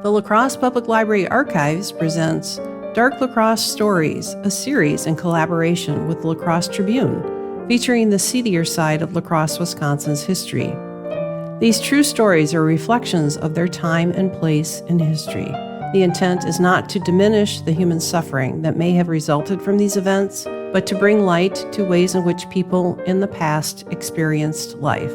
The La Crosse Public Library Archives presents Dark La Crosse Stories, a series in collaboration with the La Crosse Tribune, featuring the seedier side of La Crosse, Wisconsin's history. These true stories are reflections of their time and place in history. The intent is not to diminish the human suffering that may have resulted from these events, but to bring light to ways in which people in the past experienced life.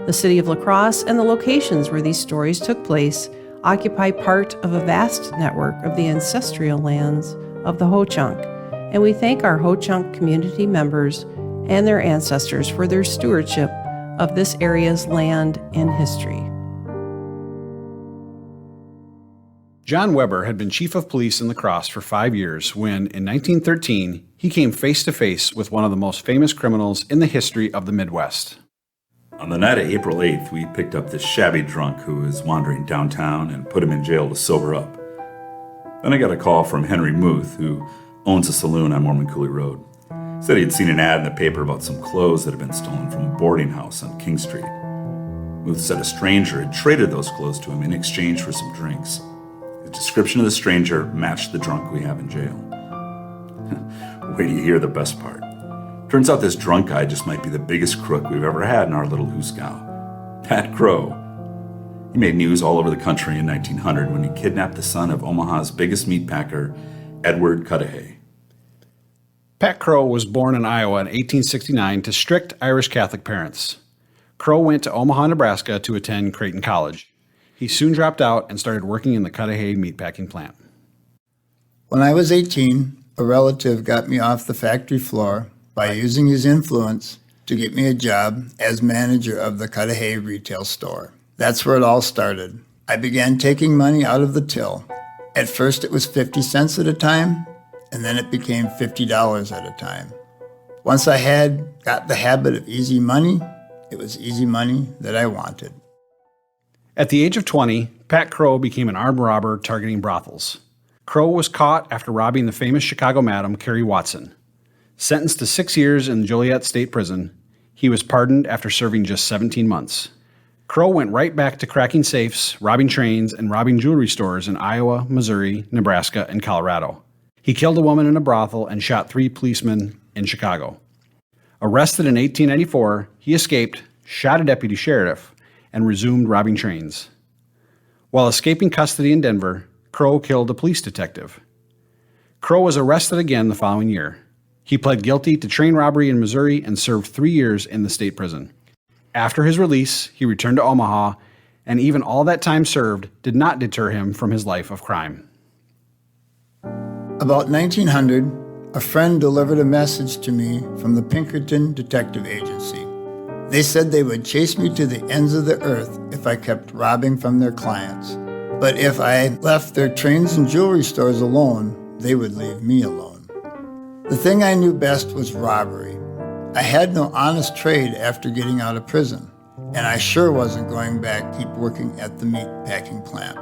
The city of La Crosse and the locations where these stories took place occupy part of a vast network of the ancestral lands of the Ho-Chunk, and we thank our Ho-Chunk community members and their ancestors for their stewardship of this area's land and history. John Weber had been chief of police in La Crosse for 5 years when, in 1913, he came face to face with one of the most famous criminals in the history of the Midwest. On the night of April 8th, we picked up this shabby drunk who was wandering downtown and put him in jail to sober up. Then I got a call from Henry Muth, who owns a saloon on Mormon Coulee Road. Said he'd seen an ad in the paper about some clothes that had been stolen from a boarding house on King Street. Muth said a stranger had traded those clothes to him in exchange for some drinks. The description of the stranger matched the drunk we have in jail. Wait till you hear the best part. Turns out this drunk guy just might be the biggest crook we've ever had in our little Hooskow. Pat Crowe. He made news all over the country in 1900 when he kidnapped the son of Omaha's biggest meat packer, Edward Cudahy. Pat Crowe was born in Iowa in 1869 to strict Irish Catholic parents. Crowe went to Omaha, Nebraska to attend Creighton College. He soon dropped out and started working in the Cudahy meatpacking plant. When I was 18, a relative got me off the factory floor by using his influence to get me a job as manager of the Cudahy retail store. That's where it all started. I began taking money out of the till. At first it was 50 cents at a time, and then it became $50 at a time. Once I had got the habit of easy money, it was easy money that I wanted. At the age of 20, Pat Crowe became an armed robber targeting brothels. Crowe was caught after robbing the famous Chicago madam, Carrie Watson. Sentenced to 6 years in Joliet State Prison, he was pardoned after serving just 17 months. Crowe went right back to cracking safes, robbing trains, and robbing jewelry stores in Iowa, Missouri, Nebraska, and Colorado. He killed a woman in a brothel and shot 3 policemen in Chicago. Arrested in 1894, he escaped, shot a deputy sheriff, and resumed robbing trains. While escaping custody in Denver, Crowe killed a police detective. Crowe was arrested again the following year. He pled guilty to train robbery in Missouri and served 3 years in the state prison. After his release, he returned to Omaha, and even all that time served did not deter him from his life of crime. About 1900, a friend delivered a message to me from the Pinkerton Detective Agency. They said they would chase me to the ends of the earth if I kept robbing from their clients. But if I left their trains and jewelry stores alone, they would leave me alone. The thing I knew best was robbery. I had no honest trade after getting out of prison, and I sure wasn't going back to keep working at the meat packing plant.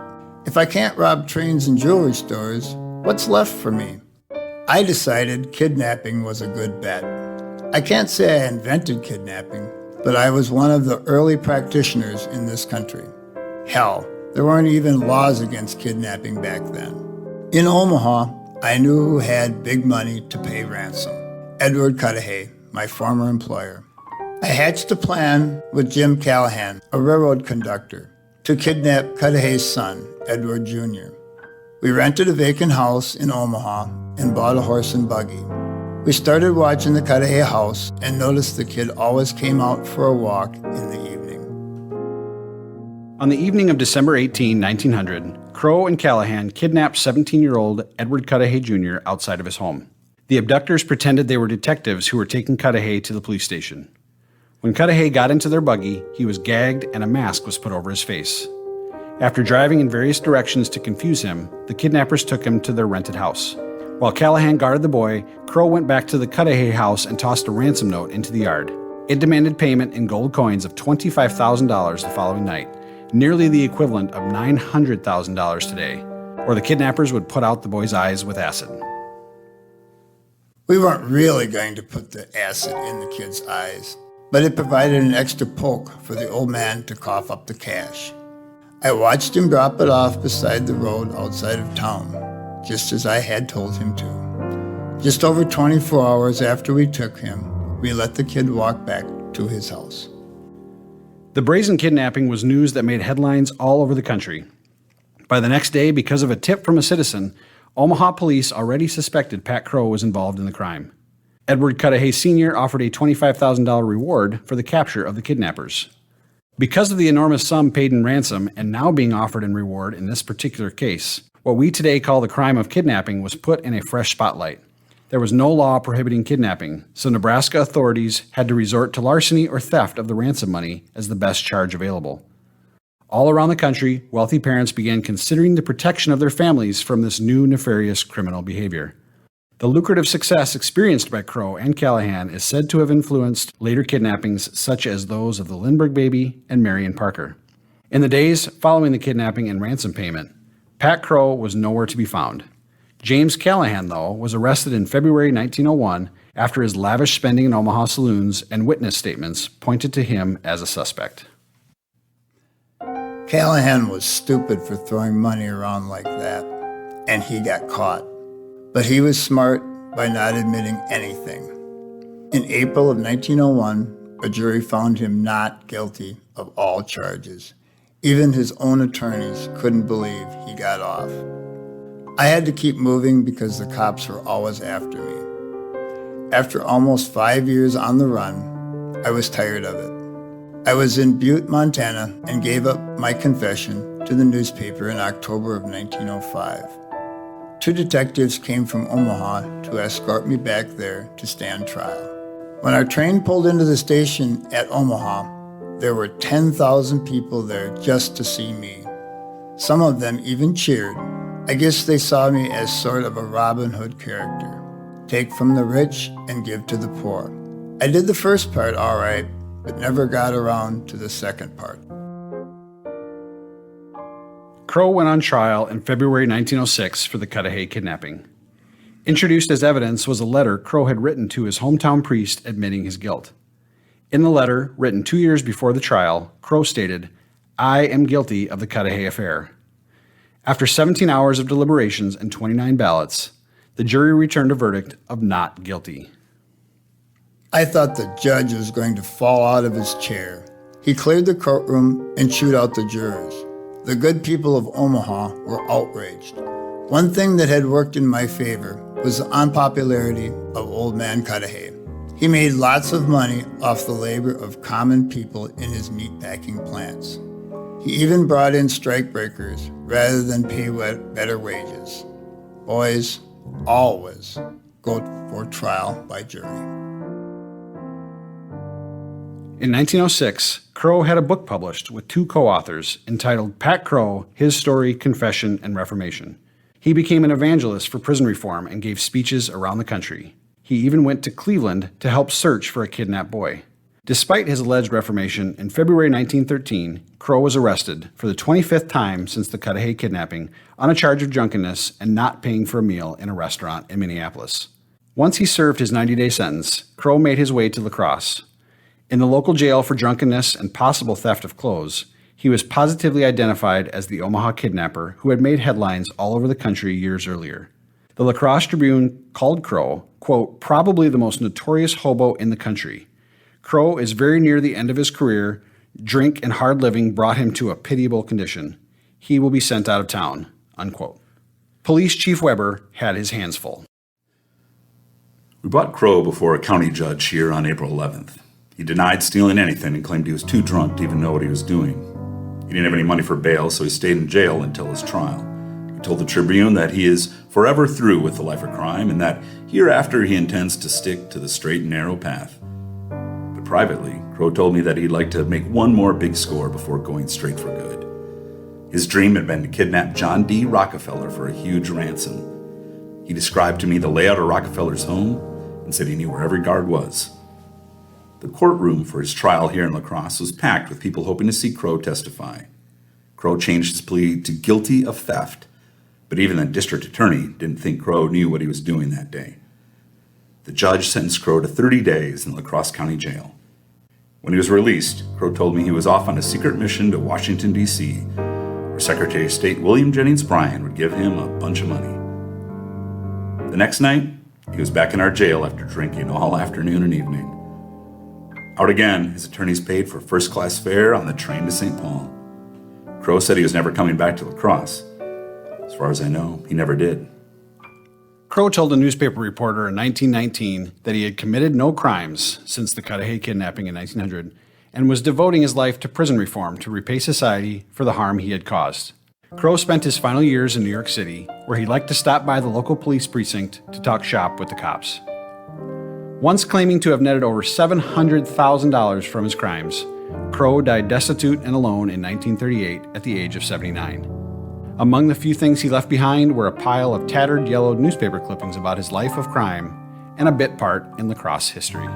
If I can't rob trains and jewelry stores, what's left for me? I decided kidnapping was a good bet. I can't say I invented kidnapping, but I was one of the early practitioners in this country. Hell, there weren't even laws against kidnapping back then. In Omaha, I knew who had big money to pay ransom. Edward Cudahy, my former employer. I hatched a plan with Jim Callahan, a railroad conductor, to kidnap Cudahy's son, Edward Jr. We rented a vacant house in Omaha and bought a horse and buggy. We started watching the Cudahy house and noticed the kid always came out for a walk in the evening. On the evening of December 18, 1900, Crowe and Callahan kidnapped 17-year-old Edward Cudahy Jr. outside of his home. The abductors pretended they were detectives who were taking Cudahy to the police station. When Cudahy got into their buggy, he was gagged and a mask was put over his face. After driving in various directions to confuse him, the kidnappers took him to their rented house. While Callahan guarded the boy, Crowe went back to the Cudahy house and tossed a ransom note into the yard. It demanded payment in gold coins of $25,000 the following night, nearly the equivalent of $900,000 today, or the kidnappers would put out the boy's eyes with acid. We weren't really going to put the acid in the kid's eyes, but it provided an extra poke for the old man to cough up the cash. I watched him drop it off beside the road outside of town, just as I had told him to. Just over 24 hours after we took him, we let the kid walk back to his house. The brazen kidnapping was news that made headlines all over the country. By the next day, because of a tip from a citizen, Omaha police already suspected Pat Crowe was involved in the crime. Edward Cudahy Sr. offered a $25,000 reward for the capture of the kidnappers. Because of the enormous sum paid in ransom and now being offered in reward in this particular case, what we today call the crime of kidnapping was put in a fresh spotlight. There was no law prohibiting kidnapping, so Nebraska authorities had to resort to larceny or theft of the ransom money as the best charge available. All around the country, wealthy parents began considering the protection of their families from this new nefarious criminal behavior. The lucrative success experienced by Crowe and Callahan is said to have influenced later kidnappings such as those of the Lindbergh baby and Marion Parker. In the days following the kidnapping and ransom payment, Pat Crowe was nowhere to be found. James Callahan, though, was arrested in February 1901 after his lavish spending in Omaha saloons and witness statements pointed to him as a suspect. Callahan was stupid for throwing money around like that, and he got caught. But he was smart by not admitting anything. In April of 1901, a jury found him not guilty of all charges. Even his own attorneys couldn't believe he got off. I had to keep moving because the cops were always after me. After almost 5 years on the run, I was tired of it. I was in Butte, Montana, and gave up my confession to the newspaper in October of 1905. 2 detectives came from Omaha to escort me back there to stand trial. When our train pulled into the station at Omaha, there were 10,000 people there just to see me. Some of them even cheered. I guess they saw me as sort of a Robin Hood character. Take from the rich and give to the poor. I did the first part all right, but never got around to the second part. Crowe went on trial in February 1906 for the Cudahy kidnapping. Introduced as evidence was a letter Crowe had written to his hometown priest admitting his guilt. In the letter, written 2 years before the trial, Crowe stated, "I am guilty of the Cudahy affair." After 17 hours of deliberations and 29 ballots, the jury returned a verdict of not guilty. I thought the judge was going to fall out of his chair. He cleared the courtroom and chewed out the jurors. The good people of Omaha were outraged. One thing that had worked in my favor was the unpopularity of Old Man Cudahy. He made lots of money off the labor of common people in his meatpacking plants. He even brought in strikebreakers rather than pay better wages. Boys always go for trial by jury. In 1906, Crowe had a book published with 2 co-authors entitled Pat Crowe, His Story, Confession, and Reformation. He became an evangelist for prison reform and gave speeches around the country. He even went to Cleveland to help search for a kidnapped boy. Despite his alleged reformation, in February 1913, Crowe was arrested for the 25th time since the Cudahy kidnapping on a charge of drunkenness and not paying for a meal in a restaurant in Minneapolis. Once he served his 90-day sentence, Crowe made his way to La Crosse. In the local jail for drunkenness and possible theft of clothes, he was positively identified as the Omaha kidnapper who had made headlines all over the country years earlier. The La Crosse Tribune called Crowe, quote, probably the most notorious hobo in the country. Crowe is very near the end of his career. Drink and hard living brought him to a pitiable condition. He will be sent out of town, unquote. Police Chief Weber had his hands full. We brought Crowe before a county judge here on April 11th. He denied stealing anything and claimed he was too drunk to even know what he was doing. He didn't have any money for bail, so he stayed in jail until his trial. He told the Tribune that he is forever through with the life of crime and that hereafter he intends to stick to the straight and narrow path. But privately, Crowe told me that he'd like to make one more big score before going straight for good. His dream had been to kidnap John D. Rockefeller for a huge ransom. He described to me the layout of Rockefeller's home and said he knew where every guard was. The courtroom for his trial here in La Crosse was packed with people hoping to see Crowe testify. Crowe changed his plea to guilty of theft, but even the district attorney didn't think Crowe knew what he was doing that day. The judge sentenced Crowe to 30 days in La Crosse County Jail. When he was released, Crowe told me he was off on a secret mission to Washington, D.C., where Secretary of State William Jennings Bryan would give him a bunch of money. The next night, he was back in our jail after drinking all afternoon and evening. Out again, his attorneys paid for first-class fare on the train to St. Paul. Crowe said he was never coming back to La Crosse. As far as I know, he never did. Crowe told a newspaper reporter in 1919 that he had committed no crimes since the Cudahy kidnapping in 1900 and was devoting his life to prison reform to repay society for the harm he had caused. Crowe spent his final years in New York City, where he liked to stop by the local police precinct to talk shop with the cops. Once claiming to have netted over $700,000 from his crimes, Crowe died destitute and alone in 1938 at the age of 79. Among the few things he left behind were a pile of tattered yellowed newspaper clippings about his life of crime and a bit part in La Crosse history.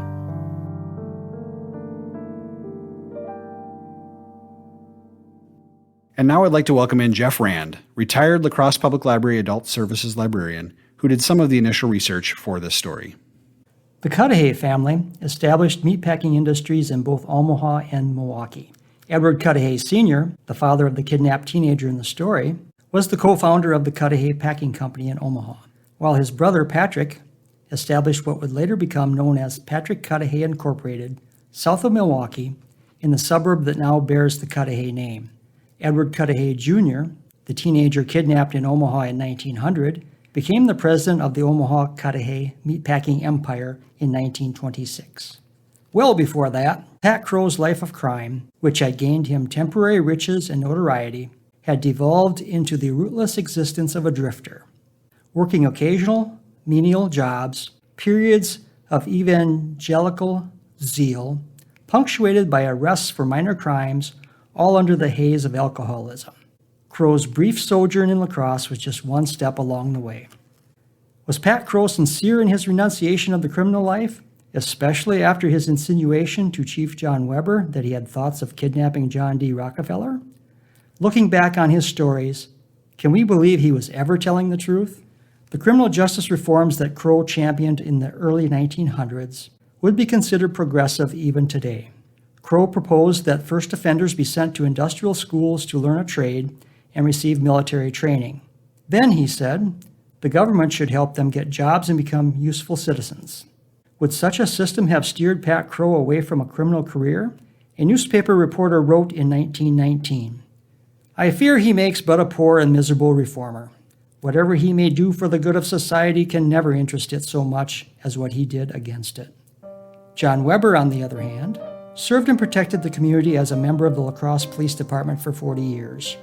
And now I'd like to welcome in Jeff Rand, retired La Crosse Public Library Adult Services librarian, who did some of the initial research for this story. The Cudahy family established meatpacking industries in both Omaha and Milwaukee. Edward Cudahy Sr., the father of the kidnapped teenager in the story, was the co-founder of the Cudahy Packing Company in Omaha, while his brother Patrick established what would later become known as Patrick Cudahy Incorporated, south of Milwaukee, in the suburb that now bears the Cudahy name. Edward Cudahy Jr., the teenager kidnapped in Omaha in 1900, became the president of the Omaha Cudahy meatpacking empire in 1926. Well before that, Pat Crowe's life of crime, which had gained him temporary riches and notoriety, had devolved into the rootless existence of a drifter, working occasional, menial jobs, periods of evangelical zeal, punctuated by arrests for minor crimes, all under the haze of alcoholism. Crowe's brief sojourn in La Crosse was just one step along the way. Was Pat Crowe sincere in his renunciation of the criminal life, especially after his insinuation to Chief John Weber that he had thoughts of kidnapping John D. Rockefeller? Looking back on his stories, can we believe he was ever telling the truth? The criminal justice reforms that Crowe championed in the early 1900s would be considered progressive even today. Crowe proposed that first offenders be sent to industrial schools to learn a trade and receive military training. Then, he said, the government should help them get jobs and become useful citizens. Would such a system have steered Pat Crowe away from a criminal career? A newspaper reporter wrote in 1919, "I fear he makes but a poor and miserable reformer. Whatever he may do for the good of society can never interest it so much as what he did against it." John Weber, on the other hand, served and protected the community as a member of the La Crosse Police Department for 40 years.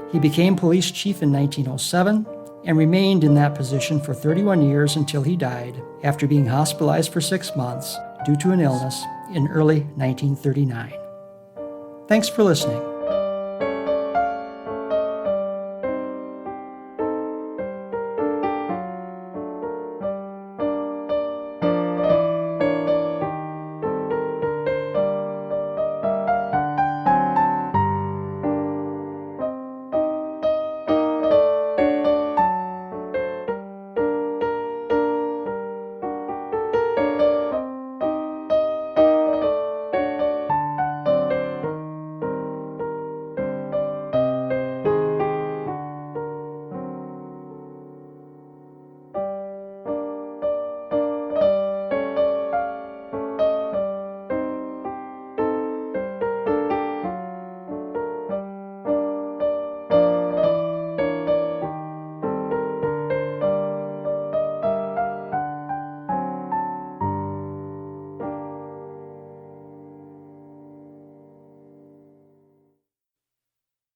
He became police chief in 1907 and remained in that position for 31 years until he died after being hospitalized for 6 months due to an illness in early 1939. Thanks for listening.